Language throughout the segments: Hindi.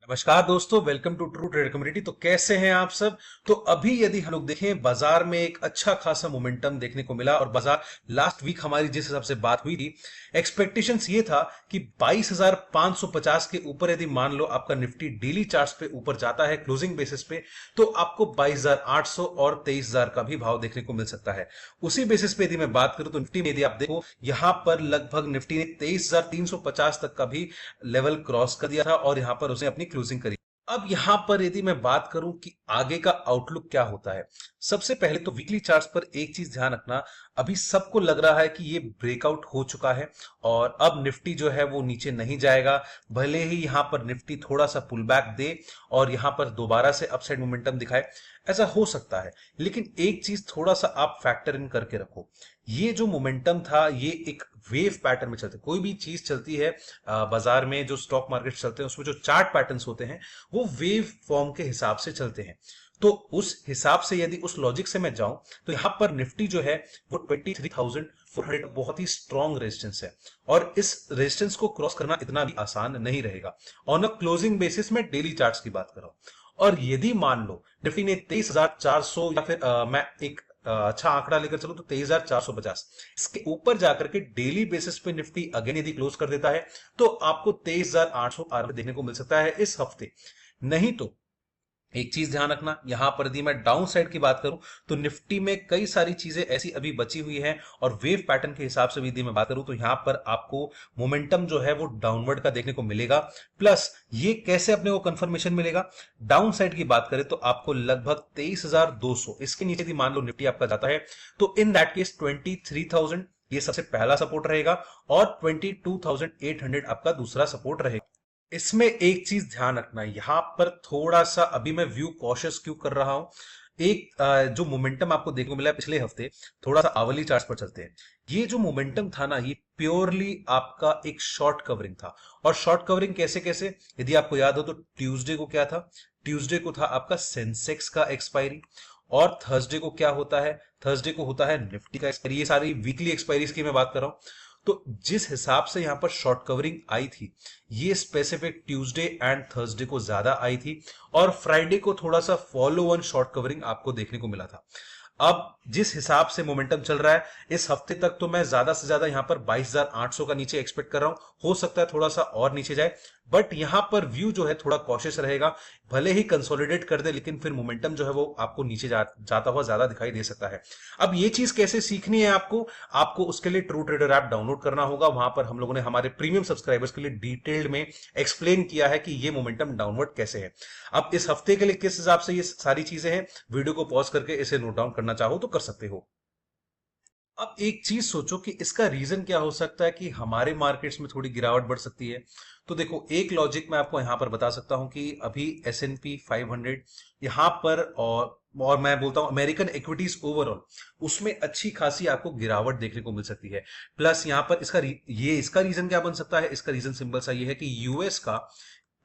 नमस्कार दोस्तों, welcome to True Trade community. तो कैसे हैं आप सब। तो अभी यदि हम लोग देखें, बाजार में एक अच्छा खासा मोमेंटम देखने को मिला और बाजार लास्ट वीक हमारी जिस हिसाब से बात हुई थी, एक्सपेक्टेशंस ये था कि 22,550 के ऊपर यदि मान लो आपका निफ्टी डेली चार्ट्स पे ऊपर जाता है क्लोजिंग बेसिस पे, तो आपको 22,800 और 23,000 का भी भाव देखने को मिल सकता है। उसी बेसिस पे यदि मैं बात करूं तो निफ्टी में यदि आप देखो, यहां पर लगभग निफ्टी ने 23,350 तक का भी लेवल क्रॉस कर दिया था और यहां पर उसने अपनी क्लोजिंग करी। अब यहां पर यदि मैं बात करूं कि आगे का आउटलुक क्या होता है, सबसे पहले तो वीकली चार्ट्स पर एक चीज ध्यान रखना। अभी सबको लग रहा है कि ये ब्रेकआउट हो चुका है और अब निफ्टी जो है वो नीचे नहीं जाएगा। भले ही यहां पर निफ्टी थोड़ा सा पुल बैक दे और यहां पर दोबारा से अपसाइड मोमेंटम दिखाए, ऐसा हो सकता है। लेकिन एक चीज थोड़ा सा आप फैक्टर इन करके रखो, ये जो मोमेंटम था ये एक वेव पैटर्न में चलते। कोई भी चीज चलती है बाजार में, जो स्टॉक मार्केट चलते हैं उसमें जो चार्ट पैटर्न्स होते हैं वो वेव फॉर्म के हिसाब से चलते हैं। तो उस हिसाब से यदि उस लॉजिक से मैं जाऊं तो यहां पर निफ्टी जो है वो 23,400 बहुत ही स्ट्रॉन्ग रेजिस्टेंस है और इस रेजिस्टेंस को क्रॉस करना इतना भी आसान नहीं रहेगा। ऑन अ क्लोजिंग बेसिस में डेली चार्ट्स की बात कर रहा हूं, और यदि मान लो निफ्टी ने 23,400 या फिर मैं एक अच्छा आंकड़ा लेकर चलो तो 23,450, इसके ऊपर जाकर के डेली बेसिस पे निफ्टी अगेन यदि क्लोज कर देता है तो आपको 23,800 देखने को मिल सकता है इस हफ्ते। नहीं तो एक चीज ध्यान रखना, यहां पर यदि मैं डाउन साइड की बात करूं तो निफ्टी में कई सारी चीजें ऐसी अभी बची हुई हैं और वेव पैटर्न के हिसाब से भी यदि मैं बात करूं तो यहां पर आपको मोमेंटम जो है वो डाउनवर्ड का देखने को मिलेगा। प्लस ये कैसे अपने को कंफर्मेशन मिलेगा, डाउन साइड की बात करें तो आपको लगभग 23,200 इसके नीचे यदि मान लो निफ्टी आपका जाता है तो इन दैट केस 23,000 ये सबसे पहला सपोर्ट रहेगा और 22,800 आपका दूसरा सपोर्ट रहेगा। इसमें एक चीज ध्यान रखना, यहां पर थोड़ा सा अभी मैं व्यू कॉशियस क्यों कर रहा हूं। एक जो मोमेंटम आपको देखने को मिला है पिछले हफ्ते, थोड़ा सा आवली चार्ट पर चलते हैं। ये जो मोमेंटम था ना, ये प्योरली आपका एक शॉर्ट कवरिंग था। और शॉर्ट कवरिंग कैसे कैसे, यदि आपको याद हो तो ट्यूसडे को क्या था, ट्यूसडे को था आपका सेंसेक्स का एक्सपायरी, और थर्सडे को क्या होता है, थर्सडे को होता है निफ्टी का एक्सपायरी। ये सारी वीकली एक्सपायरीज की मैं बात कर रहा हूं। तो जिस हिसाब से यहां पर शॉर्ट कवरिंग आई थी, ये स्पेसिफिक ट्यूसडे एंड थर्सडे को ज्यादा आई थी और फ्राइडे को थोड़ा सा फॉलो वन शॉर्ट कवरिंग आपको देखने को मिला था। अब जिस हिसाब से मोमेंटम चल रहा है इस हफ्ते तक, तो मैं ज्यादा से ज्यादा यहां पर 22,800 का नीचे एक्सपेक्ट कर रहा हूं। हो सकता है थोड़ा सा और नीचे जाए, बट यहां पर व्यू जो है थोड़ा कॉशियस रहेगा। भले ही कंसोलिडेट कर दे लेकिन फिर मोमेंटम जो है वो आपको नीचे जाता हुआ ज्यादा दिखाई दे सकता है। अब ये चीज कैसे सीखनी है आपको, आपको उसके लिए ट्रू ट्रेडर ऐप डाउनलोड करना होगा। वहां पर हम लोगों ने हमारे प्रीमियम सब्सक्राइबर्स के लिए डिटेल्ड में एक्सप्लेन किया है कि ये मोमेंटम डाउनवर्ड कैसे है। अब इस हफ्ते के लिए किस हिसाब से ये सारी चीजें हैं, वीडियो को पॉज करके इसे नोट डाउन करना चाहो तो कर सकते हो। अब एक चीज सोचो कि इसका रीजन क्या हो सकता है कि हमारे मार्केट्स में थोड़ी गिरावट बढ़ सकती है। तो देखो, एक लॉजिक मैं आपको यहां पर बता सकता हूं कि अभी S&P 500 यहां पर, और मैं बोलता हूं अमेरिकन इक्विटीज ओवरऑल, उसमें अच्छी खासी आपको गिरावट देखने को मिल सकती है। प्लस यहां पर इसका रीजन क्या बन सकता है, इसका रीजन सिंपल सा ये है कि यूएस का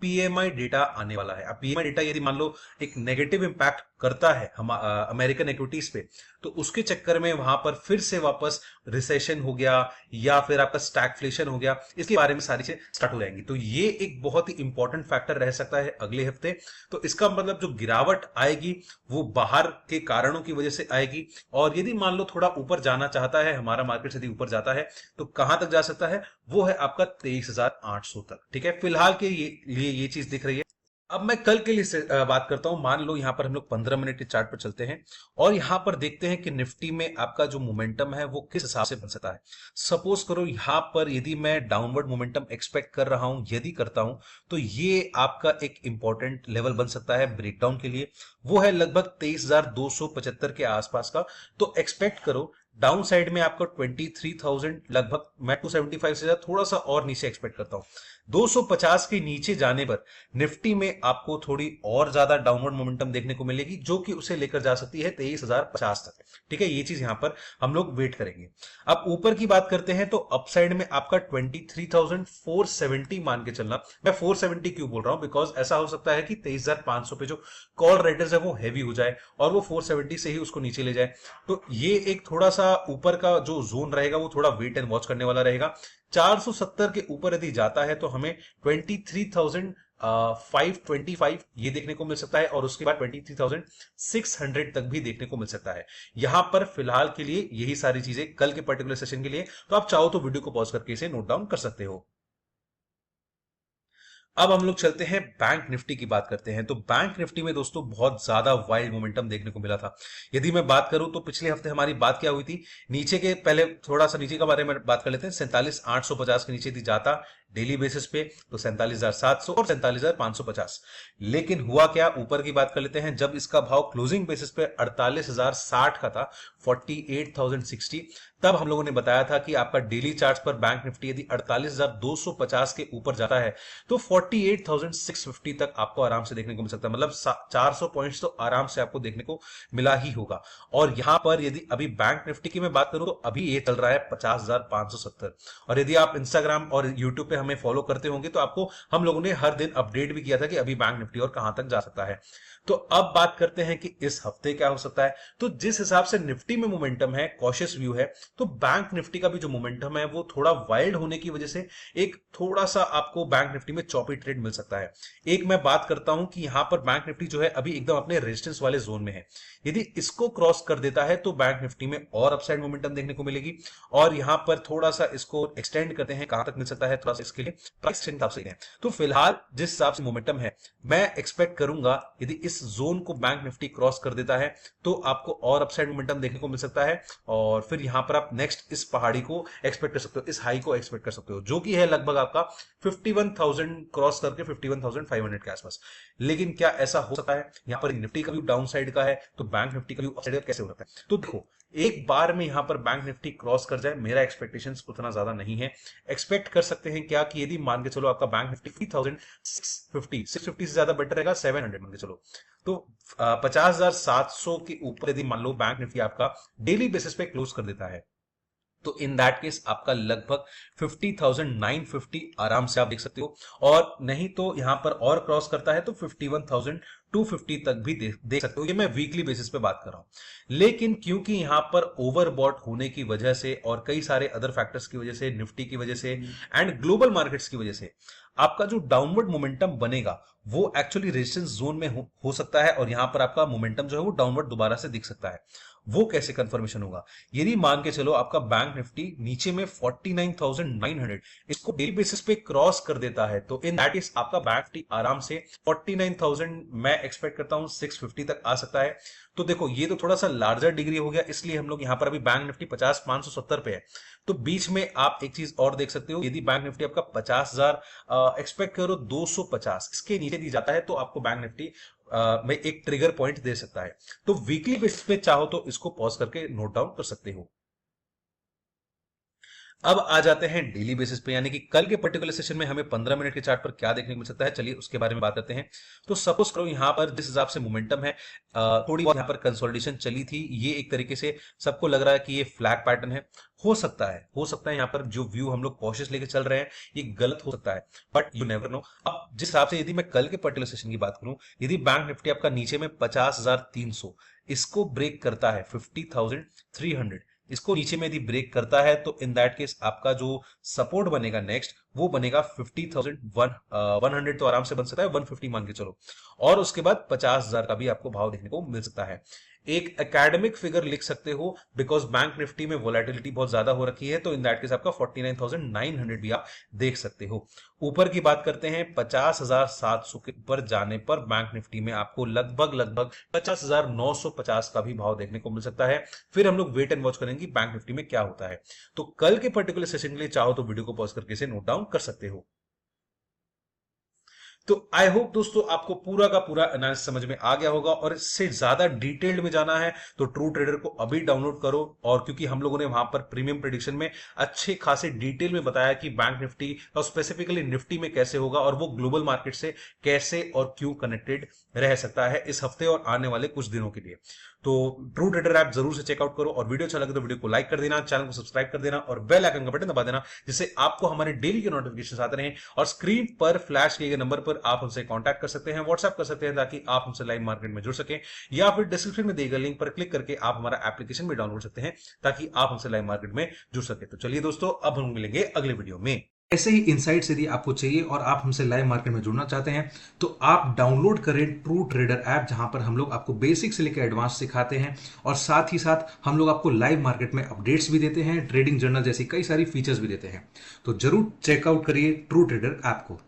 पीएमआई डेटा आने वाला है। अब पीएमआई डेटा यदि मान लो एक नेगेटिव इंपैक्ट करता है हम अमेरिकन इक्विटीज पे, तो उसके चक्कर में वहां पर फिर से वापस रिसेशन हो गया या फिर आपका स्टैगफ्लेशन हो गया, इसके बारे में सारी चीजें स्टार्ट हो जाएंगी। तो ये एक बहुत ही इंपॉर्टेंट फैक्टर रह सकता है अगले हफ्ते। तो इसका मतलब जो गिरावट आएगी वो बाहर के कारणों की वजह से आएगी। और यदि मान लो थोड़ा ऊपर जाना चाहता है हमारा मार्केट, यदि ऊपर जाता है तो कहां तक जा सकता है, वो है आपका 23,800 तक। ठीक है, फिलहाल के लिए ये चीज दिख रही है। अब मैं कल के लिए बात करता हूं। मान लो यहां पर हम लोग 15 मिनट के चार्ट पर चलते हैं और यहां पर देखते हैं कि निफ्टी में आपका जो मोमेंटम है वो किस हिसाब से बन सकता है। सपोज करो यहां पर यदि मैं डाउनवर्ड मोमेंटम एक्सपेक्ट कर रहा हूं, यदि करता हूं, तो ये आपका एक इंपॉर्टेंट लेवल बन सकता है ब्रेकडाउन के लिए। वो है लगभग 23,275 के आसपास का। तो एक्सपेक्ट करो डाउन साइड में आपको 23,000, लगभग मैं 275 से थोड़ा सा और नीचे एक्सपेक्ट करता हूं। 250 के नीचे जाने पर निफ्टी में आपको थोड़ी और ज्यादा डाउनवर्ड मोमेंटम देखने को मिलेगी, जो कि उसे लेकर जा सकती है 23,050 तक। ठीक है, ये चीज यहां पर हम लोग वेट करेंगे। अब ऊपर की बात करते हैं तो अपसाइड में आपका 23,470 मान के चलना। मैं 470 क्यों बोल रहा हूं, बिकॉज ऐसा हो सकता है कि 23,500 पे जो कॉल राइटर्स है वो हैवी हो जाए और वो 470 से ही उसको नीचे ले जाए। तो ये एक थोड़ा सा ऊपर का जो जोन रहेगा वो थोड़ा वेट एंड वॉच करने वाला रहेगा। 470 के ऊपर यदि जाता है तो हमें 23,000 525 ये देखने को मिल सकता है और उसके बाद 23,600 तक भी देखने को मिल सकता है। यहां पर फिलहाल के लिए यही सारी चीजें कल के पर्टिकुलर सेशन के लिए, तो आप चाहो तो वीडियो को पॉज करके इसे नोट डाउन कर सकते हो। अब हम लोग चलते हैं बैंक निफ्टी की बात करते हैं। तो बैंक निफ्टी में दोस्तों बहुत ज्यादा वाइल्ड मोमेंटम देखने को मिला था। यदि मैं बात करूं तो पिछले हफ्ते हमारी बात क्या हुई थी, नीचे के पहले थोड़ा सा नीचे का बारे में बात कर लेते हैं। 47,850 के नीचे थी जाता डेली बेसिस पे, तो 47,700 और 47,550। लेकिन हुआ क्या, ऊपर की बात कर लेते हैं। जब इसका भाव क्लोजिंग बेसिस पे 48,060 का था, 48,060, तब हम लोगों ने बताया था कि आपका डेली चार्ट पर बैंक निफ्टी यदि 48,250 के ऊपर जाता है तो 48,650 तक आपको आराम से देखने को मिल सकता है। मतलब 400 पॉइंट्स तो आराम से आपको देखने को मिला ही होगा। और यहां पर यदि अभी बैंक निफ्टी की मैं बात करूं तो अभी ये चल रहा है 50,570। और यदि आप इंस्टाग्राम और यूट्यूब पे हमें फॉलो करते होंगे तो आपको हम लोगों ने हर दिन अपडेट भी किया था कि अभी बैंक निफ्टी और कहां तक जा सकता है। तो अब बात करते हैं कि इस हफ्ते क्या हो सकता है। तो जिस हिसाब से निफ्टी में मोमेंटम है, कॉशियस व्यू है, तो बैंक निफ्टी का भी जो मोमेंटम है वो थोड़ा वाइल्ड होने की वजह से एक थोड़ा सा आपको बैंक निफ्टी में चॉपी ट्रेड मिल सकता है। एक मैं बात करता हूं कि यहां पर बैंक निफ्टी जो है अभी एकदम अपने रेजिस्टेंस वाले जोन में है। यदि इसको क्रॉस कर देता है तो बैंक निफ्टी में और अपसाइड मोमेंटम देखने को मिलेगी। और यहां पर थोड़ा सा इसको एक्सटेंड करते हैं, कहां तक मिल सकता है, थोड़ा सा इसके लिए प्राइस एक्सटेंड आप सकते हैं। तो फिलहाल जिस हिसाब से मोमेंटम है, मैं एक्सपेक्ट करूंगा यदि इस जोन को बैंक निफ्टी क्रॉस कर देता है तो आपको और अपसाइड मोमेंटम देखने को मिल सकता है। और फिर यहां पर आप नेक्स्ट इस पहाड़ी को एक्सपेक्ट कर सकते हो, इस हाई को एक्सपेक्ट कर सकते हो, जो कि है लगभग आपका 51,000 क्रॉस करके 51,500 के आसपास। लेकिन क्या ऐसा हो सकता है, यहां पर निफ्टी का व्यू डाउन साइड का है तो बैंक निफ्टी का व्यू अप साइड कैसे हो सकता है। तो देखो, एक बार में यहां पर बैंक निफ्टी क्रॉस कर जाए, मेरा एक्सपेक्टेशंस उतना ज्यादा नहीं है। एक्सपेक्ट कर सकते हैं क्या कि यदि मान के चलो आपका बैंक निफ्टी 50,650 से ज्यादा बेटर रहेगा 700 मान के चलो, तो 50,700 के ऊपर यदि मान लो बैंक निफ्टी आपका डेली बेसिस पे क्लोज कर देता है तो इन दैट केस आपका लगभग 50,950 आराम से आप देख सकते हो। और नहीं तो यहां पर और क्रॉस करता है तो 51,250 तक भी देख सकते हो। ये मैं वीकली बेसिस पे बात कर रहा हूं। लेकिन क्योंकि यहां पर ओवरबॉट होने की वजह से और कई सारे अदर फैक्टर्स की वजह से, निफ्टी की वजह से एंड ग्लोबल मार्केट्स की वजह से, आपका जो डाउनवर्ड मोमेंटम बनेगा वो एक्चुअली रेजिस्टेंस जोन में हो सकता है। और यहां पर आपका मोमेंटम जो है वो डाउनवर्ड दोबारा से दिख सकता है। वो कैसे कंफर्मेशन होगा, यदि मान के चलो आपका बैंक निफ्टी नीचे में 49,900 इसको डेली बेसिस पे क्रॉस कर देता है तो इन दैट इज आपका बैंक निफ्टी आराम से 49,000 मैं एक्सपेक्ट करता हूं 650 तक आ सकता है। तो देखो, ये तो थोड़ा सा लार्जर डिग्री हो गया, इसलिए हम लोग यहां पर अभी बैंक निफ्टी 50,570 पे है। तो बीच में आप एक चीज और देख सकते हो, यदि बैंक निफ्टी आपका 50,000 एक्सपेक्ट करो 250 इसके नीचे दी जाता है तो आपको बैंक निफ्टी में एक ट्रिगर पॉइंट दे सकता है। तो वीकली बेसिस पे चाहो तो इसको पॉज करके नोट डाउन कर सकते हो। अब आ जाते हैं डेली बेसिस पे, यानी कि कल के पर्टिकुलर सेशन में हमें 15 मिनट के चार्ट पर क्या देखने को मिल सकता है, चलिए उसके बारे में बात करते हैं। तो सपोज करो यहां पर जिस हिसाब से मोमेंटम है, थोड़ी बहुत यहां पर कंसोलिडेशन चली थी, ये एक तरीके से सबको लग रहा है कि ये फ्लैग पैटर्न है। हो सकता है यहां पर जो व्यू हम लोग कॉशियस लेके चल रहे हैं ये गलत हो सकता है, बट यू नेवर नो। अब जिस हिसाब से यदि मैं कल के पर्टिकुलर सेशन की बात करूं, यदि बैंक निफ्टी आपका नीचे में 50,300 इसको ब्रेक करता है, 50,300 इसको नीचे में यदि ब्रेक करता है तो इन दैट केस आपका जो सपोर्ट बनेगा नेक्स्ट वो बनेगा 50,100, तो आराम से बन सकता है 150 मान के चलो। और उसके बाद 50,000 का भी आपको भाव देखने को मिल सकता है। एक एकेडमिक फिगर लिख सकते हो, बिकॉज बैंक निफ्टी में वोलेटिलिटी बहुत ज्यादा हो रखी है, तो इन दैट केस आपका 49,900 भी आप देख सकते हो। ऊपर की बात करते हैं, 50,700 के ऊपर जाने पर बैंक निफ्टी में आपको लगभग 50,950 का भी भाव देखने को मिल सकता है। फिर हम लोग वेट एंड वॉच करेंगे बैंक निफ्टी में क्या होता है। तो कल के पर्टिकुलर सेशन के लिए चाहो तो वीडियो को पॉज करके इसे नोट डाउन कर सकते हो। तो आई होप दोस्तों आपको पूरा का पूरा एनालिसिस समझ में आ गया होगा। और इससे ज्यादा डिटेल्ड में जाना है तो ट्रू ट्रेडर को अभी डाउनलोड करो। और क्योंकि हम लोगों ने वहां पर प्रीमियम प्रेडिक्शन में अच्छे खासे डिटेल में बताया कि बैंक निफ्टी और स्पेसिफिकली निफ्टी में कैसे होगा और वो ग्लोबल मार्केट से कैसे और क्यों कनेक्टेड रह सकता है इस हफ्ते और आने वाले कुछ दिनों के लिए। तो ट्रू ट्रेडर ऐप जरूर से चेकआउट करो, और वीडियो अच्छा लगे तो वीडियो को लाइक कर देना, चैनल को सब्सक्राइब कर देना और बेल आइकन का बटन दबा देना, जिससे आपको हमारे डेली के नोटिफिकेशन आते रहें। और स्क्रीन पर फ्लैश किए गए नंबर पर आप हमसे कांटेक्ट कर सकते हैं, व्हाट्सएप कर सकते हैं, ताकि आप हमसे लाइव मार्केट में जुड़ सकें। या फिर डिस्क्रिप्शन में दिए गए लिंक पर क्लिक करके आप हमारा एप्लीकेशन भी डाउनलोड सकते हैं, ताकि आप हमसे लाइव मार्केट में जुड़ सके। तो चलिए दोस्तों, अब हम मिलेंगे अगले वीडियो में। ऐसे ही इनसाइट्स यदि आपको चाहिए और आप हमसे लाइव मार्केट में जुड़ना चाहते हैं तो आप डाउनलोड करें ट्रू ट्रेडर ऐप, जहां पर हम लोग आपको बेसिक से लेकर एडवांस सिखाते हैं और साथ ही साथ हम लोग आपको लाइव मार्केट में अपडेट्स भी देते हैं, ट्रेडिंग जर्नल जैसी कई सारी फीचर्स भी देते हैं। तो जरूर चेकआउट करिए ट्रू ट्रेडर ऐप को।